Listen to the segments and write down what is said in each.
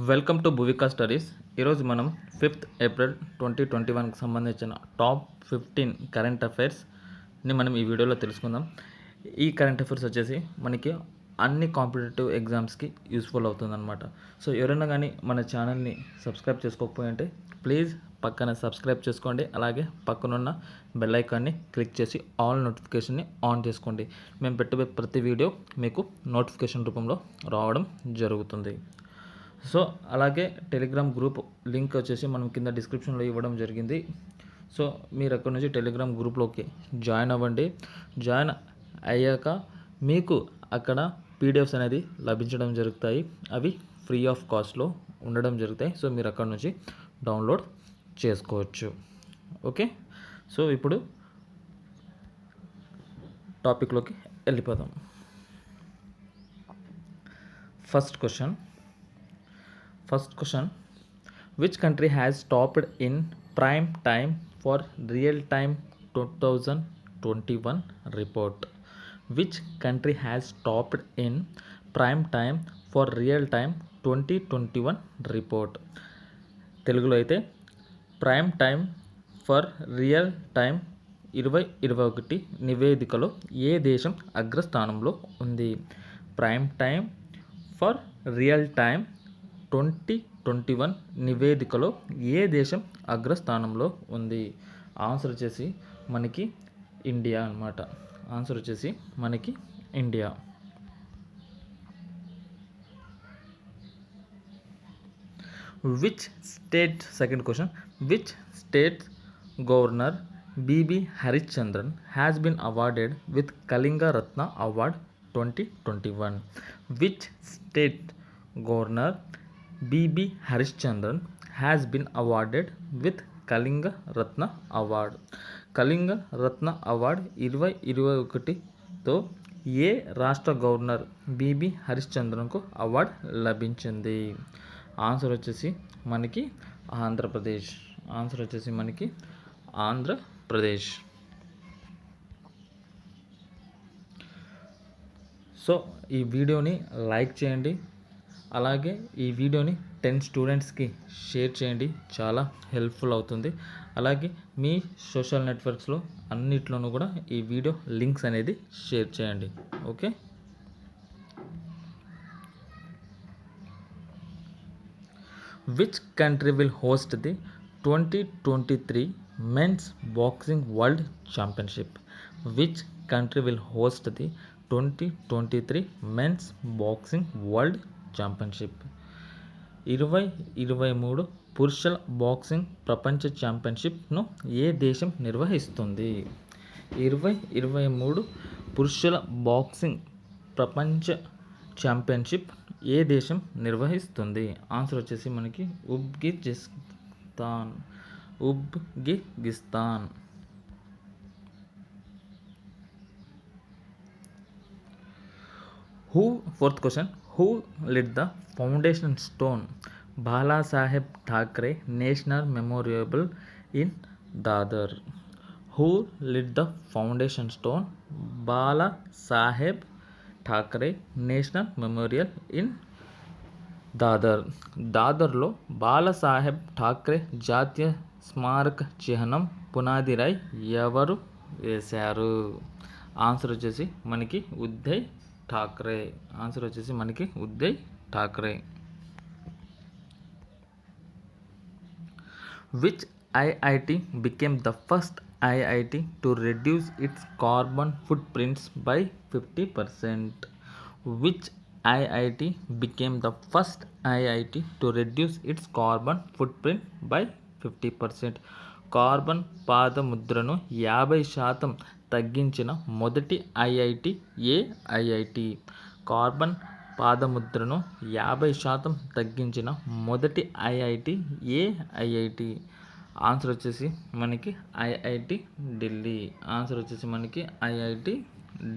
Welcome to భువికా studies. ఈరోజు మనం 5th April 2021కి సంబంధించిన టాప్ 15 కరెంట్ అఫైర్స్ని మనం ఈ వీడియోలో తెలుసుకుందాం. ఈ కరెంట్ అఫైర్స్ వచ్చేసి మనకి అన్ని కాంపిటేటివ్ ఎగ్జామ్స్కి యూస్ఫుల్ అవుతుందన్నమాట. సో ఎవరైనా కానీ మన ఛానల్ని సబ్స్క్రైబ్ చేసుకోకపోయింటే ప్లీజ్ పక్కన సబ్స్క్రైబ్ చేసుకోండి. అలాగే పక్కనున్న బెల్ ఐకాన్ని క్లిక్ చేసి ఆల్ నోటిఫికేషన్ని ఆన్ చేసుకోండి. మేము పెట్టే ప్రతి వీడియో మీకు నోటిఫికేషన్ రూపంలో రావడం జరుగుతుంది. సో అలాగే టెలిగ్రామ్ గ్రూప్ లింక్ వచ్చేసి మనం కింద డిస్క్రిప్షన్లో ఇవ్వడం జరిగింది. సో మీరు అక్కడ నుంచి టెలిగ్రామ్ గ్రూప్లోకి జాయిన్ అవ్వండి. జాయిన్ అయ్యాక మీకు అక్కడ పీడిఎఫ్స్ అనేది లభించడం జరుగుతాయి. అవి ఫ్రీ ఆఫ్ కాస్ట్లో ఉండడం జరుగుతాయి. సో మీరు అక్కడ నుంచి డౌన్లోడ్ చేసుకోవచ్చు. ఓకే, సో ఇప్పుడు టాపిక్లోకి వెళ్ళిపోదాం. First question, which country has topped in prime time for real time 2021 report? Which country has topped in prime time for real time 2021 report? తెలుగులో అయితే prime time for real time 2021 నివేదికలో ఏ దేశం అగ్రస్థానంలో ఉంది? Prime time for real time 2021 నివేదికలో ఏ దేశం అగ్రస్థానంలో ఉంది? ఆన్సర్ వచ్చేసి మనకి ఇండియా అన్నమాట. ఆన్సర్ వచ్చేసి మనకి India. Second question, which state governor B B Harichandan has been awarded with Kalinga Ratna award 2021? Which state governor B B Harichandan has been awarded with Kalinga Ratna award? Kalinga Ratna award 2021తో ఏ రాష్ట్ర గవర్నర్ బిబి హరిశ్చంద్రన్కు అవార్డ్ లభించింది? ఆన్సర్ వచ్చేసి మనకి ఆంధ్రప్రదేశ్. ఆన్సర్ వచ్చేసి మనకి ఆంధ్రప్రదేశ్. సో ఈ వీడియోని లైక్ చేయండి. అలాగే ఈ వీడియోని 10 స్టూడెంట్స్కి షేర్ చేయండి. చాలా హెల్ప్ఫుల్ అవుతుంది. అలాగే మీ సోషల్ నెట్వర్క్స్లో అన్నిట్లోనూ కూడా ఈ వీడియో లింక్స్ అనేది షేర్ చేయండి. Okay, which country will host the 2023 men's boxing world championship? Which country will host the 2023 men's boxing world championship? 2023 పురుషుల బాక్సింగ్ ప్రపంచ ఛాంపియన్షిప్ను ఏ దేశం నిర్వహిస్తుంది? 2023 పురుషుల బాక్సింగ్ ప్రపంచ ఛాంపియన్షిప్ ఏ దేశం నిర్వహిస్తుంది? ఆన్సర్ వచ్చేసి మనకి Uzbekistan. Fourth question, who laid the foundation stone Balasaheb Thackeray national memorial in Dadar? Who laid the foundation stone Balasaheb Thackeray national memorial in Dadar? దాదర్లో బాలాసాహెబ్ ఠాక్రే జాతీయ స్మారక చిహ్నం పునాది రాయి ఎవరు వేశారు? ఆన్సర్ వచ్చేసి మనకి ఉద్దయ్ ఠాక్రే. ఆన్సర్ వచ్చేసి మనకి Uddhav Thackeray. Which IIT became the first IIT to reduce its carbon footprints by 50%? Which IIT became the first IIT to reduce its carbon footprint by 50%? Carbon పాదముద్రను 50% తగ్గించిన మొదటి ఐఐటి ఏ ఐఐటి? కార్బన్ పాదముద్రను 50% తగ్గించిన మొదటి IIT ఏ IIT? Answer వచ్చేసి మనకి IIT Delhi. Answer వచ్చేసి మనకి IIT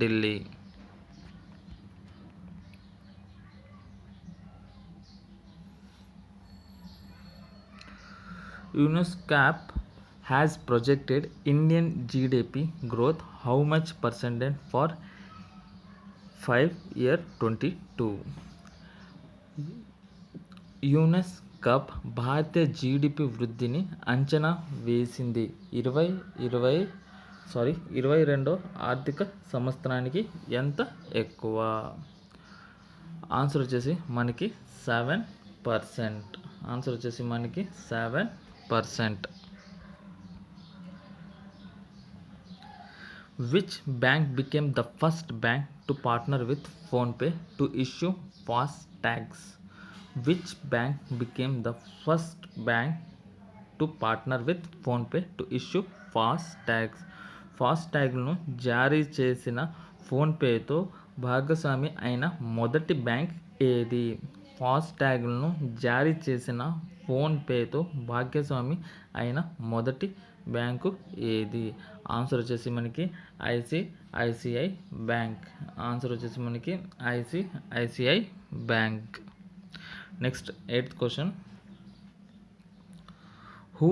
Delhi. UNESCAP has projected Indian GDP growth how much percent for 5 year 22? UNESCAP భారతీయ GDP వృద్ధిని అంచనా వేసింది 22 ఆర్థిక సంవత్సరానికి ఎంత ఎక్కువ? ఆన్సర్ వచ్చేసి మనకి 7%. ఆన్సర్ వచ్చేసి మనకి 7%. Which bank became the first bank to partner with PhonePe to issue FASTags? Which bank became the first bank to partner with PhonePe to issue FASTags? ఫాస్టాగ్ను జారీ చేసిన ఫోన్పేతో భాగస్వామి అయిన మొదటి బ్యాంక్ ఏది? ఫాస్టాగ్ను జారీ చేసిన ఫోన్పేతో భాగస్వామి అయిన మొదటి బ్యాంకు ఏది? ఆన్సర్ వచ్చేసి మనకి ఐసిఐసిఐ బ్యాంక్. ఆన్సర్ వచ్చేసి మనకి ICICI bank. Next 8th question. Who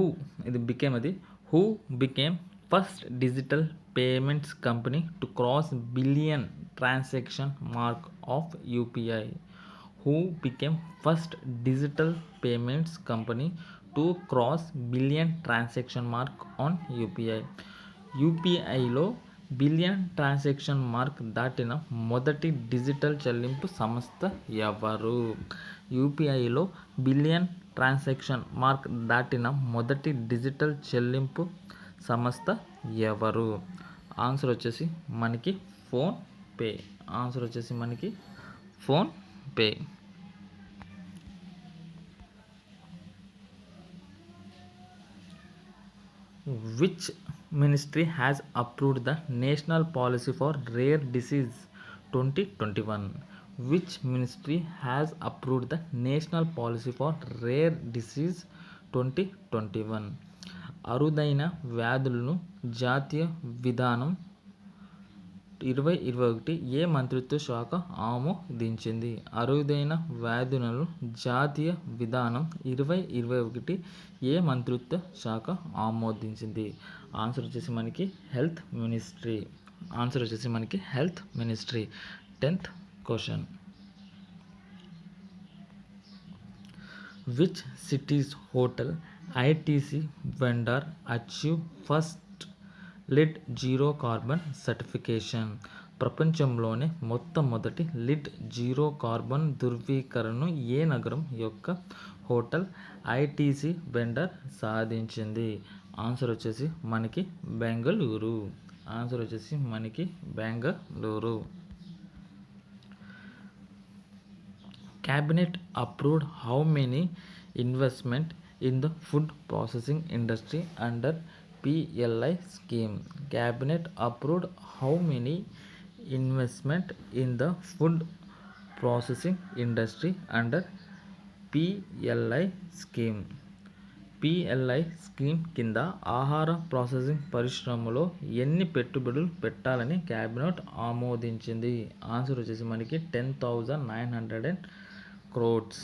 became first digital payments company to cross billion transaction mark of UPI? Who became first digital payments company to cross billion transaction mark on UPI? యూపీఐలో billion transaction mark దాటిన మొదటి digital చెల్లింపు సంస్థ ఎవరు? యూపీఐలో billion transaction mark దాటిన మొదటి digital చెల్లింపు సంస్థ ఎవరు? ఆన్సర్ వచ్చేసి మనకి ఫోన్పే. ఆన్సర్ వచ్చేసి మనకి PhonePe. Which ministry has approved the National Policy for Rare Disease 2021? Which ministry has approved the National Policy for Rare Disease 2021? అరుదైన వ్యాధులను జాతీయ విధానం 2021 ఏ మంత్రిత్వ శాఖ ఆమోదించింది? అరుదైన వ్యాధులను జాతీయ విధానం 2021 ఏ మంత్రిత్వ శాఖ ఆమోదించింది? ఆన్సర్ వచ్చేసి మనకి హెల్త్ మినిస్ట్రీ. ఆన్సర్ వచ్చేసి మనకి health ministry. 10th question. Which cities hotel ITC vendor achieve first lid zero carbon certification? ప్రపంచంలోనే మొట్టమొదటి లిడ్ జీరో కార్బన్ ధృవీకరణను ఏ నగరం యొక్క హోటల్ ఐటీసీ వెండర్ సాధించింది? ఆన్సర్ వచ్చేసి మనకి బెంగళూరు. ఆన్సర్ వచ్చేసి మనకి Bengaluru. Cabinet approved how many investment in the food processing industry under PLI scheme? Cabinet approved how many investment in the food processing industry under PLI scheme? PLI scheme కింద ఆహార processing పరిశ్రమలో ఎన్ని పెట్టుబడులు పెట్టాలని క్యాబినెట్ ఆమోదించింది? Answer వచ్చేసి మనకి 10,900 crores.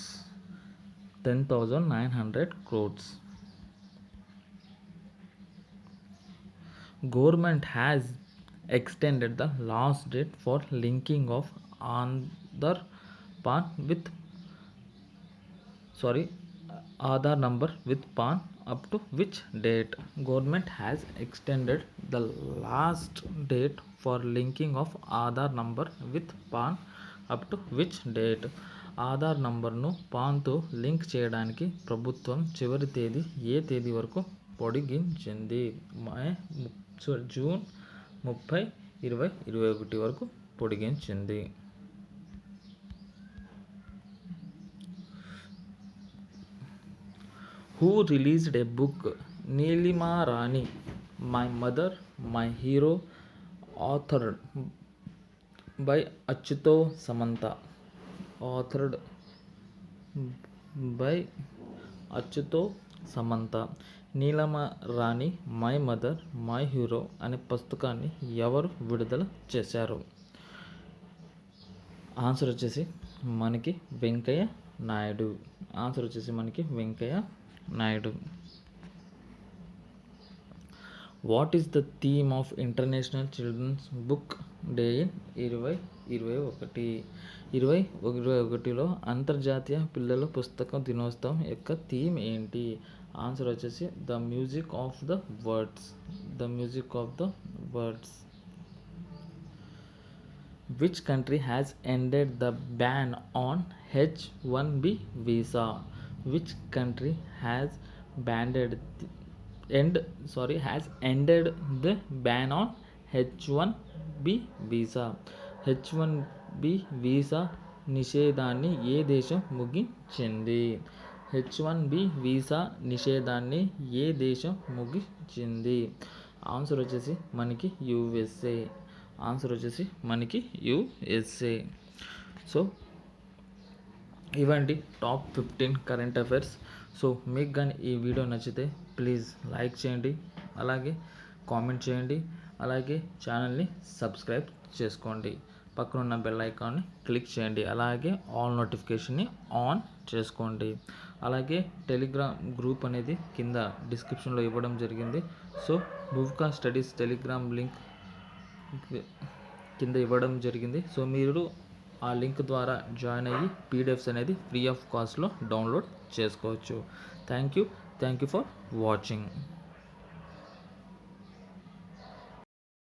10,900 crores. Government has extended the last date for linking of Aadhaar number with PAN up to which date? Government has extended the last date for linking of Aadhaar number with PAN up to which date? Aadhaar నంబర్ను పాన్తో link చేయడానికి ప్రభుత్వం చివరి తేదీ ఏ తేదీ వరకు పొడిగించింది? June 30, 2021 వరకు పొడిగించింది. Who released a book, Neelima Rani, My Mother, My Hero, authored by Achyuto Samanta? Authored by Achyuto Samanta. Neelama Rani my mother my hero అనే పుస్తకాన్ని ఎవరు విడుదల చేశారు? ఆన్సర్ వచ్చేసి మనకి వెంకయ్య నాయుడు. ఆన్సర్ వచ్చేసి మనకి Venkaiah Naidu. What is the theme of international children's book day in 2021లో అంతర్జాతీయ పిల్లల పుస్తక దినోత్సవం యొక్క థీమ్ ఏంటి? ఆన్సర్ వచ్చేసి the music of the words. Which country has ended the ban on H-1B visa? Which country has ended the ban on H-1B visa? H-1B visa నిషేధాన్ని ఏ దేశం ముగించింది? H-1B వీసా నిషేధాన్ని ఏ దేశం ముగించింది? ఆన్సర్ వచ్చేసి మనకి యుఎస్ఏ. సో ఇవండి top 15 current affairs. So మీకు కానీ ఈ వీడియో నచ్చితే ప్లీజ్ లైక్ చేయండి, అలాగే కామెంట్ చేయండి, అలాగే ఛానల్ని సబ్స్క్రైబ్ చేసుకోండి, పక్కనున్న బెల్ ఐకాన్ని క్లిక్ చేయండి, అలాగే ఆల్ నోటిఫికేషన్ని ఆన్ చేసుకోండి. అలాగే టెలిగ్రామ్ గ్రూప్ అనేది కింద డిస్క్రిప్షన్లో ఇవ్వడం జరిగింది. సో భువికా స్టడీస్ టెలిగ్రామ్ లింక్ కింద ఇవ్వడం జరిగింది. సో మీరు ఆ లింక్ ద్వారా జాయిన్ అయ్యి పీడిఎఫ్స్ అనేది ఫ్రీ ఆఫ్ కాస్ట్లో డౌన్లోడ్ చేసుకోవచ్చు. Thank you for watching.